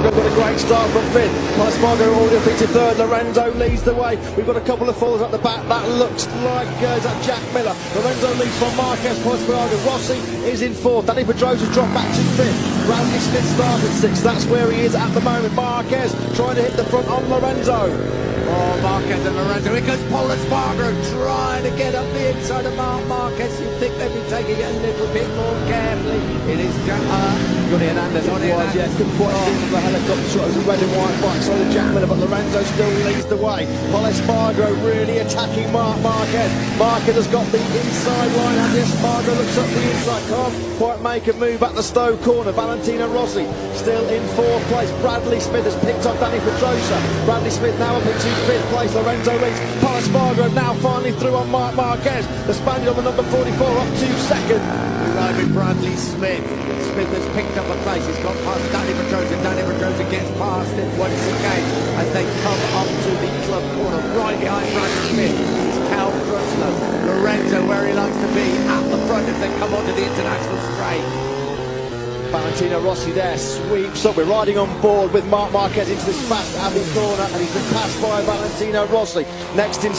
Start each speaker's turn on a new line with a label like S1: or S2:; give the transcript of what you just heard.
S1: Spargo got a great start from fifth. Palace Spargo already defeated third. Lorenzo leads the way. We've got a couple of falls at the back. That looks like is that Jack Miller. Lorenzo leads from Marquez. Palace Spargo. Rossi is in fourth. Danny Pedrosa's dropped back to fifth. Randy Smith started sixth. That's where he is at the moment. Marquez trying to hit the front on Lorenzo.
S2: Oh, Marquez and Lorenzo. Here goes Paul Espargaro trying to get up the inside of Marquez. You'd think they'd be taking it a little bit more carefully. It is Johnny Hernandez.
S1: Yeah, couldn't quite see the helicopter shot as a red and white bike. So the Jack Miller, but Lorenzo still leads the way. Paul Espargaro really attacking Marquez. Marquez has got the inside line as Espargaro looks up the inside. Can't quite make a move at the Stowe corner. Valentino Rossi still in fourth place. Bradley Smith has picked up Danny Pedrosa. Bradley Smith now up into fifth place. Lorenzo leads. Paul Espargaro now finally through on Marquez. The Spaniard on the number 44 up to second.
S2: Right with Bradley Smith. Smith has picked up a place. He's got past Danny Pedrosa. Danny Pedrosa gets past it once again as they come up to the club corner. Right behind Bradley Smith is Cal Crutchlow. Lorenzo where he likes to be at the front as they come onto the international straight.
S1: Valentino Rossi there sweeps up. We're riding on board with Marquez into this fast Abbey corner, and he's been passed by Valentino Rossi. Next in